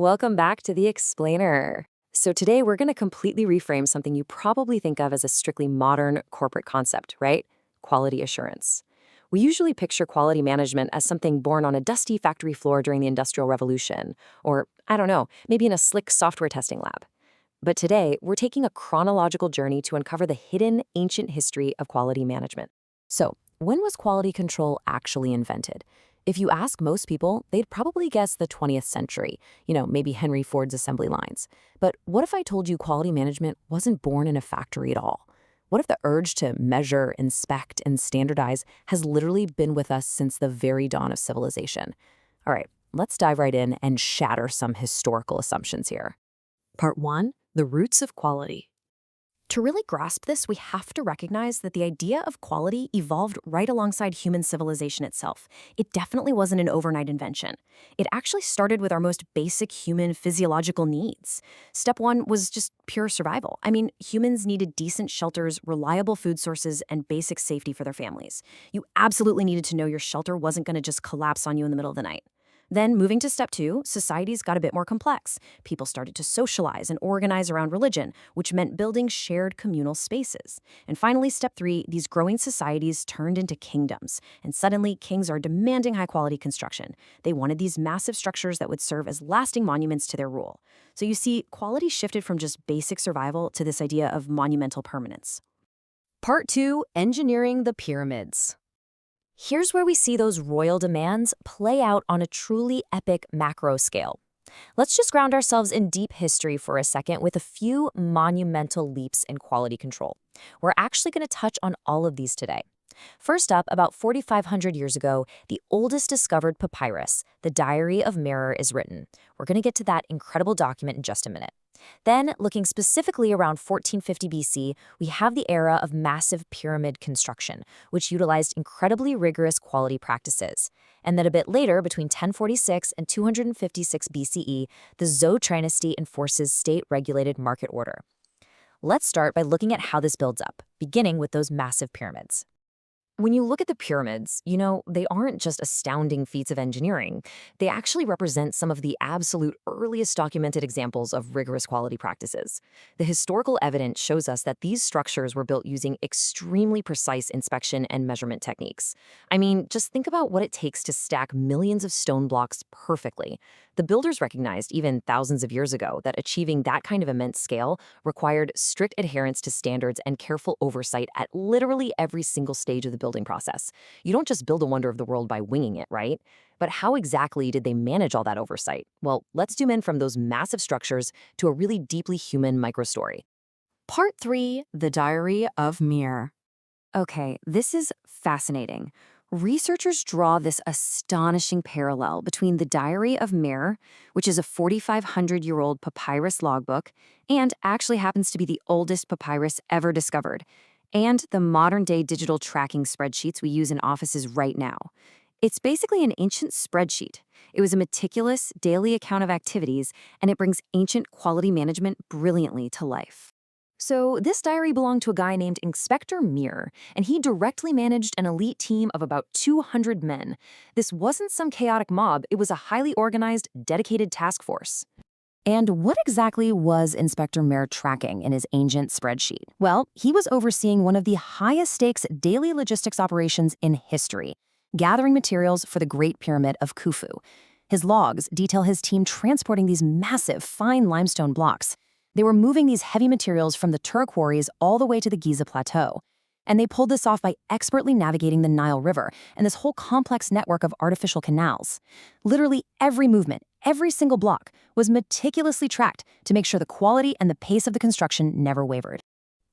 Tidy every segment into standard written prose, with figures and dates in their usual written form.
Welcome back to the Explainer. So today we're going to completely reframe something you probably think of as a strictly modern corporate concept, right? Quality assurance. We usually picture quality management as something born on a dusty factory floor during the Industrial Revolution, or, I don't know, maybe in a slick software testing lab. But today, we're taking a chronological journey to uncover the hidden, ancient history of quality management. So, when was quality control actually invented? If you ask most people, they'd probably guess the 20th century, maybe Henry Ford's assembly lines. But what if I told you quality management wasn't born in a factory at all? What if the urge to measure, inspect, and standardize has literally been with us since the very dawn of civilization? All right, let's dive right in and shatter some historical assumptions here. Part 1. The roots of quality. To really grasp this, we have to recognize that the idea of quality evolved right alongside human civilization itself. It definitely wasn't an overnight invention. It actually started with our most basic human physiological needs. Step 1 was just pure survival. Humans needed decent shelters, reliable food sources, and basic safety for their families. You absolutely needed to know your shelter wasn't going to just collapse on you in the middle of the night. Then, moving to step 2, societies got a bit more complex. People started to socialize and organize around religion, which meant building shared communal spaces. And finally, step 3, these growing societies turned into kingdoms. And suddenly, kings are demanding high-quality construction. They wanted these massive structures that would serve as lasting monuments to their rule. So you see, quality shifted from just basic survival to this idea of monumental permanence. Part 2, engineering the pyramids. Here's where we see those royal demands play out on a truly epic macro scale. Let's just ground ourselves in deep history for a second with a few monumental leaps in quality control. We're actually going to touch on all of these today. First up, about 4,500 years ago, the oldest discovered papyrus, the Diary of Merer, is written. We're going to get to that incredible document in just a minute. Then, looking specifically around 1450 BC, we have the era of massive pyramid construction, which utilized incredibly rigorous quality practices. And then a bit later, between 1046 and 256 BCE, the Zhou dynasty enforces state-regulated market order. Let's start by looking at how this builds up, beginning with those massive pyramids. When you look at the pyramids, they aren't just astounding feats of engineering. They actually represent some of the absolute earliest documented examples of rigorous quality practices. The historical evidence shows us that these structures were built using extremely precise inspection and measurement techniques. Just think about what it takes to stack millions of stone blocks perfectly. The builders recognized, even thousands of years ago, that achieving that kind of immense scale required strict adherence to standards and careful oversight at literally every single stage of the building process. You don't just build a wonder of the world by winging it, right? But how exactly did they manage all that oversight? Well, let's zoom in from those massive structures to a really deeply human microstory. Part 3, the Diary of Merer. Okay, this is fascinating. Researchers draw this astonishing parallel between the Diary of Merer, which is a 4,500-year-old papyrus logbook, and actually happens to be the oldest papyrus ever discovered, and the modern-day digital tracking spreadsheets we use in offices right now. It's basically an ancient spreadsheet. It was a meticulous daily account of activities, and it brings ancient quality management brilliantly to life. So this diary belonged to a guy named Inspector Merer, and he directly managed an elite team of about 200 men. This wasn't some chaotic mob, it was a highly organized, dedicated task force. And what exactly was Inspector Merer tracking in his ancient spreadsheet? Well, he was overseeing one of the highest stakes daily logistics operations in history, gathering materials for the Great Pyramid of Khufu. His logs detail his team transporting these massive, fine limestone blocks. They were moving these heavy materials from the Tura quarries all the way to the Giza Plateau. And they pulled this off by expertly navigating the Nile River and this whole complex network of artificial canals. Literally every movement, every single block, was meticulously tracked to make sure the quality and the pace of the construction never wavered.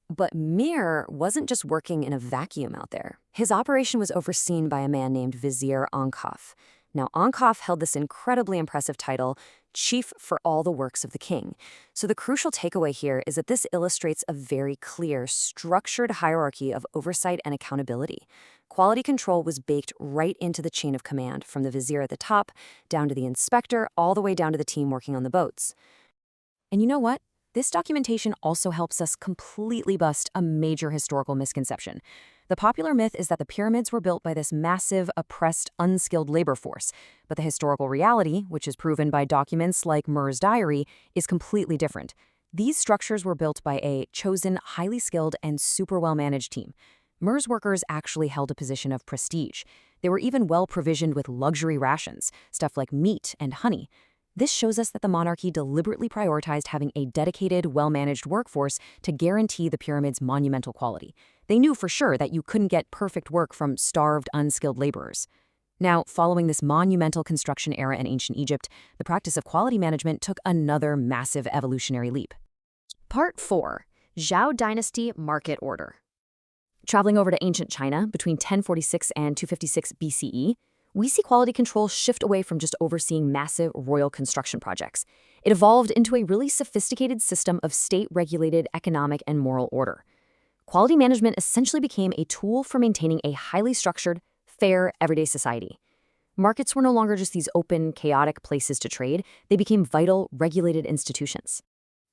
But Merer wasn't just working in a vacuum out there. His operation was overseen by a man named Vizier Ankaf. Now, Ankaf held this incredibly impressive title, Chief for all the works of the king. So the crucial takeaway here is that this illustrates a very clear, structured hierarchy of oversight and accountability. Quality control was baked right into the chain of command, from the vizier at the top, down to the inspector, all the way down to the team working on the boats. And you know what? This documentation also helps us completely bust a major historical misconception. The popular myth is that the pyramids were built by this massive, oppressed, unskilled labor force. But the historical reality, which is proven by documents like Mer's diary, is completely different. These structures were built by a chosen, highly skilled, and super well-managed team. Mer's workers actually held a position of prestige. They were even well-provisioned with luxury rations, stuff like meat and honey. This shows us that the monarchy deliberately prioritized having a dedicated, well-managed workforce to guarantee the pyramid's monumental quality. They knew for sure that you couldn't get perfect work from starved, unskilled laborers. Now, following this monumental construction era in ancient Egypt, the practice of quality management took another massive evolutionary leap. Part 4. Zhou Dynasty Market Order. Traveling over to ancient China between 1046 and 256 BCE, we see quality control shift away from just overseeing massive royal construction projects. It evolved into a really sophisticated system of state-regulated economic and moral order. Quality management essentially became a tool for maintaining a highly structured, fair, everyday society. Markets were no longer just these open, chaotic places to trade. They became vital, regulated institutions.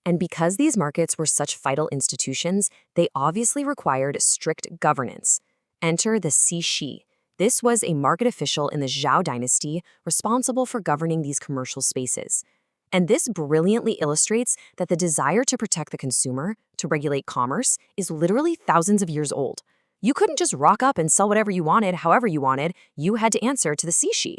And because these markets were such vital institutions, they obviously required strict governance. Enter the Cixi. This was a market official in the Zhou dynasty responsible for governing these commercial spaces. And this brilliantly illustrates that the desire to protect the consumer, to regulate commerce, is literally thousands of years old. You couldn't just rock up and sell whatever you wanted, however you wanted. You had to answer to the Cixi.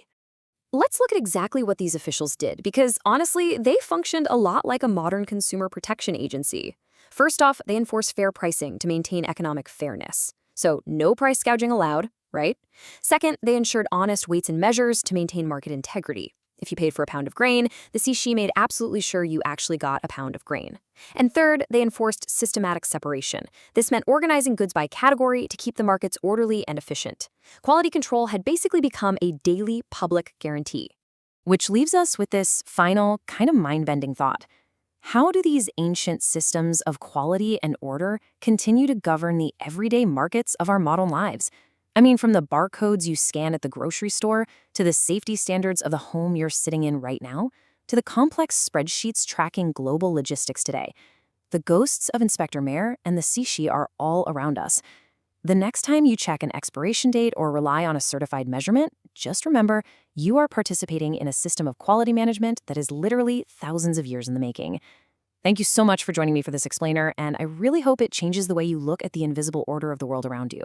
Let's look at exactly what these officials did, because honestly, they functioned a lot like a modern consumer protection agency. First off, they enforced fair pricing to maintain economic fairness. So no price gouging allowed, right? Second, they ensured honest weights and measures to maintain market integrity. If you paid for a pound of grain, the Cixi made absolutely sure you actually got a pound of grain. And third, they enforced systematic separation. This meant organizing goods by category to keep the markets orderly and efficient. Quality control had basically become a daily public guarantee. Which leaves us with this final, kind of mind-bending thought. How do these ancient systems of quality and order continue to govern the everyday markets of our modern lives? I mean, from the barcodes you scan at the grocery store, to the safety standards of the home you're sitting in right now, to the complex spreadsheets tracking global logistics today. The ghosts of Inspector Mayer and the Cixi are all around us. The next time you check an expiration date or rely on a certified measurement, just remember you are participating in a system of quality management that is literally thousands of years in the making. Thank you so much for joining me for this explainer, and I really hope it changes the way you look at the invisible order of the world around you.